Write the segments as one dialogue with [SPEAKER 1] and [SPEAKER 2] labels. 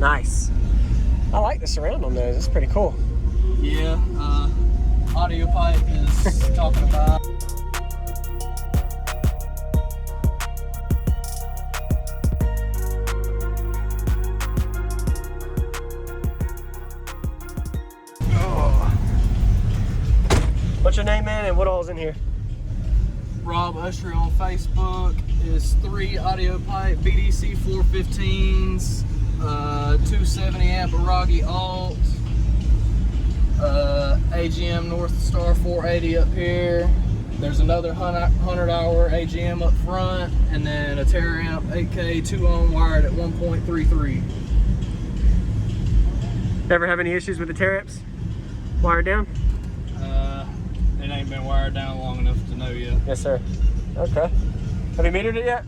[SPEAKER 1] Nice. I like the surround on those. It's pretty cool.
[SPEAKER 2] Yeah, Audiopipe is talking about.
[SPEAKER 1] What's your name, man, and what all's in here?
[SPEAKER 2] Rob Usry on Facebook. Is 3 Audiopipe BDC 415s, 270 amp Irragi Alt, AGM North Star 480 up here. There's another 100-hour AGM up front, and then a Amp 8K 2-ohm wired at 1.33.
[SPEAKER 1] Ever have any issues with the Amps wired down?
[SPEAKER 2] It ain't been wired down long enough to know yet.
[SPEAKER 1] Yes, sir. Okay. Have you metered it yet?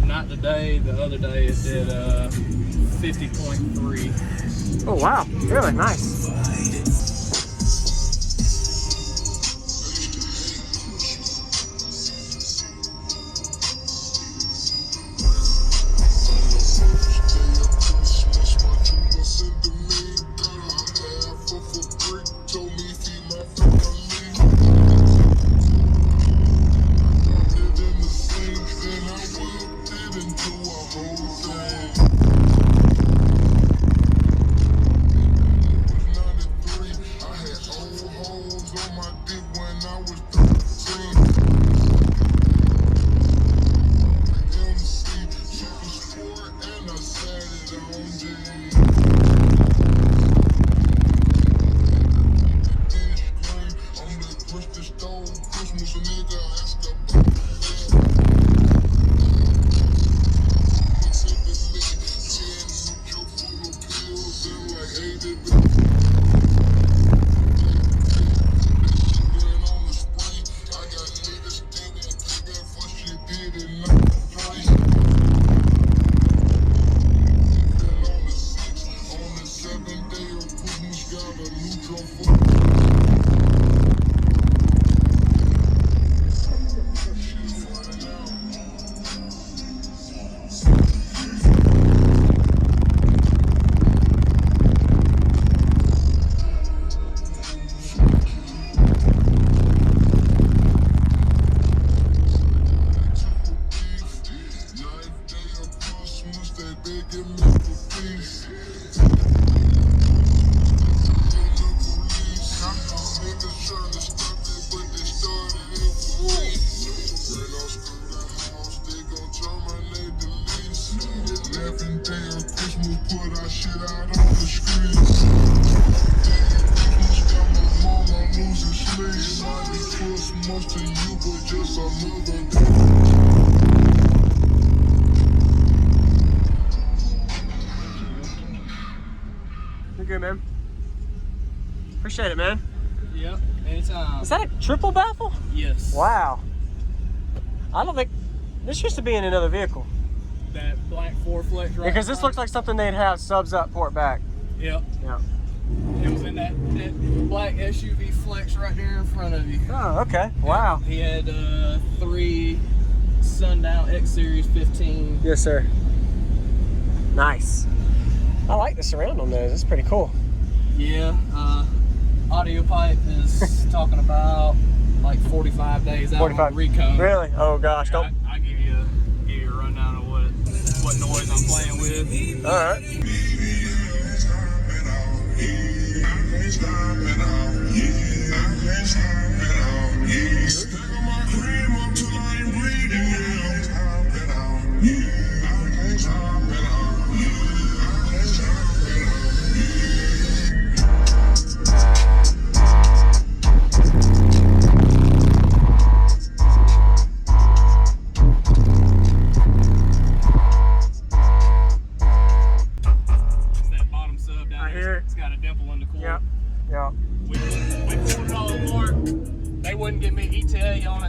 [SPEAKER 2] Not today. The other day it did 50.3.
[SPEAKER 1] Oh wow, really nice. You're good, man. Appreciate it, man.
[SPEAKER 2] Yep, anytime.
[SPEAKER 1] Is that a triple baffle?
[SPEAKER 2] Yes.
[SPEAKER 1] Wow. I don't think this used to be in another vehicle.
[SPEAKER 2] That black 4-flex right
[SPEAKER 1] Because this looks like something they'd have subs up, port back.
[SPEAKER 2] Yep.
[SPEAKER 1] Yeah.
[SPEAKER 2] It was in that black SUV flex right there in front of you.
[SPEAKER 1] Oh, okay. Wow.
[SPEAKER 2] He had 3 Sundown X Series 15.
[SPEAKER 1] Yes, sir. Nice. I like the surround on those. It's pretty cool.
[SPEAKER 2] Yeah. Audiopipe is talking about like 45 days out
[SPEAKER 1] 45.
[SPEAKER 2] on recone.
[SPEAKER 1] Really? Oh gosh.
[SPEAKER 2] Yeah,
[SPEAKER 1] Don't.
[SPEAKER 2] I give you a rundown of what noise I'm playing with.
[SPEAKER 1] All right.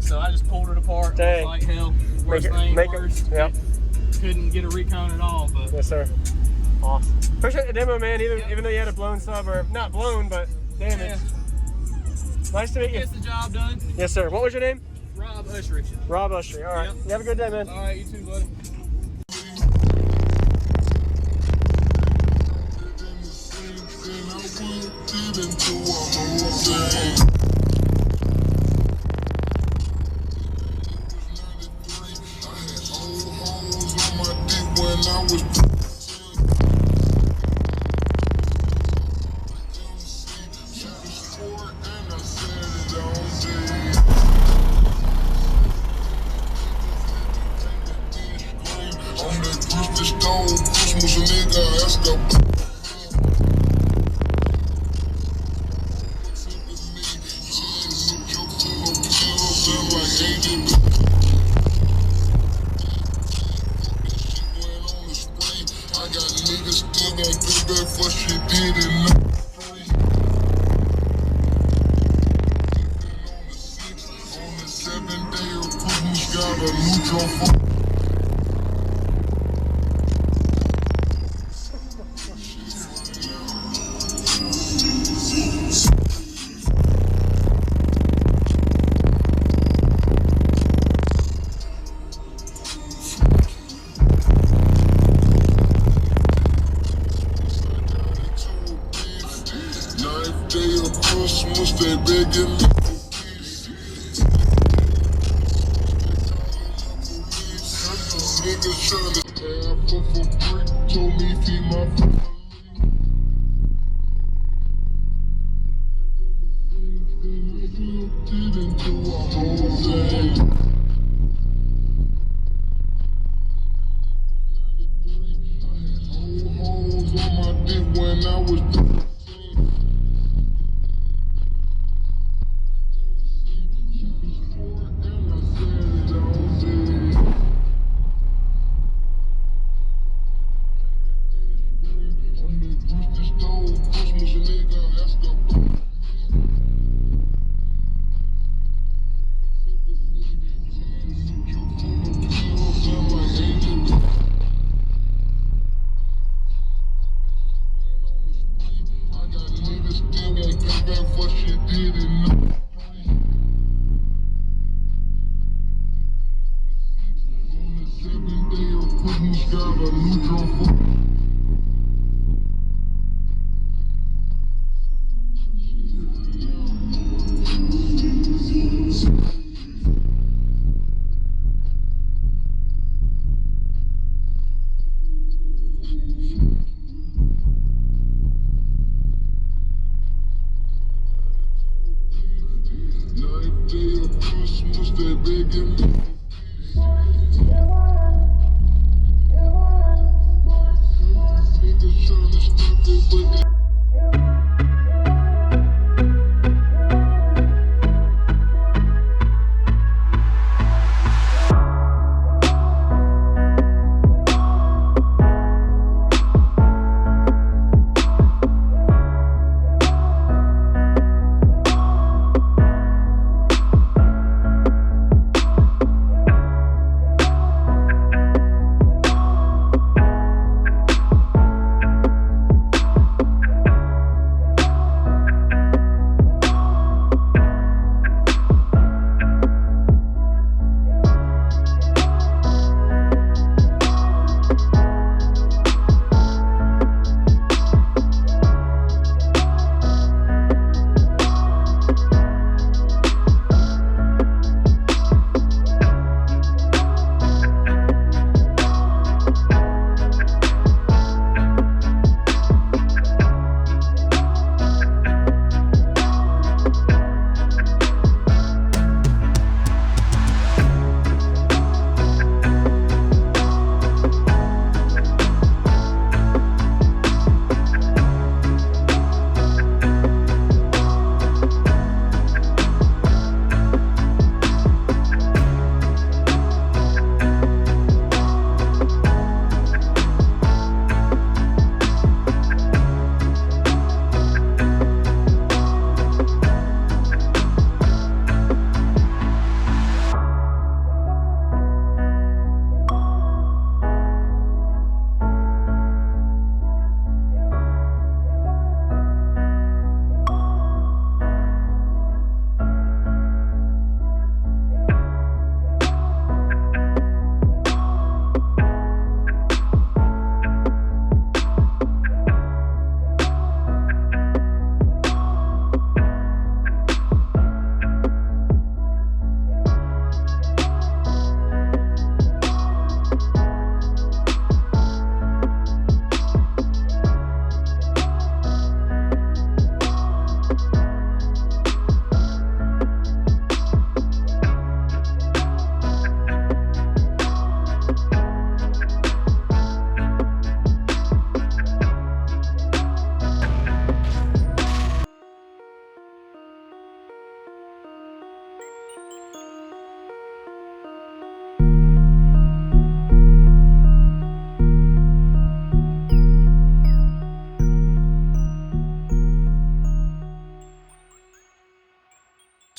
[SPEAKER 2] So I just pulled it apart.
[SPEAKER 1] Dang.
[SPEAKER 2] Like hell, worst thing, worst.
[SPEAKER 1] Yep.
[SPEAKER 2] Couldn't get a recon at all, but
[SPEAKER 1] yes, sir. Awesome. Appreciate the demo, man. Even though you had a blown sub, or not blown, but damaged. Yeah. Nice to meet you.
[SPEAKER 2] Gets the job done.
[SPEAKER 1] Yes, sir. What was your name?
[SPEAKER 2] Rob Usry.
[SPEAKER 1] Rob Usry. All right.
[SPEAKER 2] Yep.
[SPEAKER 1] You have a good day, man.
[SPEAKER 2] All right, you too, buddy.
[SPEAKER 3] I was and I said it all day. On that Christmas stove, Christmas nigga, ask a I got niggas still gon' do back for shit did it. On the 7th day of Christmas, got a neutral phone. Day of Christmas, they begging me for peace. Niggas tryna half of a brick, told me feed my family. Did into a whole thing. I had holes on my dick when I was 13. Got a neutral phone. Ninth day of Christmas, they begging me. Niggas tryna stop it, but they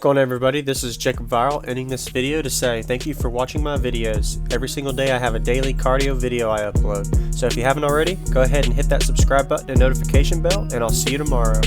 [SPEAKER 1] going on, everybody? This is Jacob Viral ending this video to say thank you for watching my videos. Every single day I have a daily cardio video I upload. So if you haven't already, go ahead and hit that subscribe button and notification bell, and I'll see you tomorrow.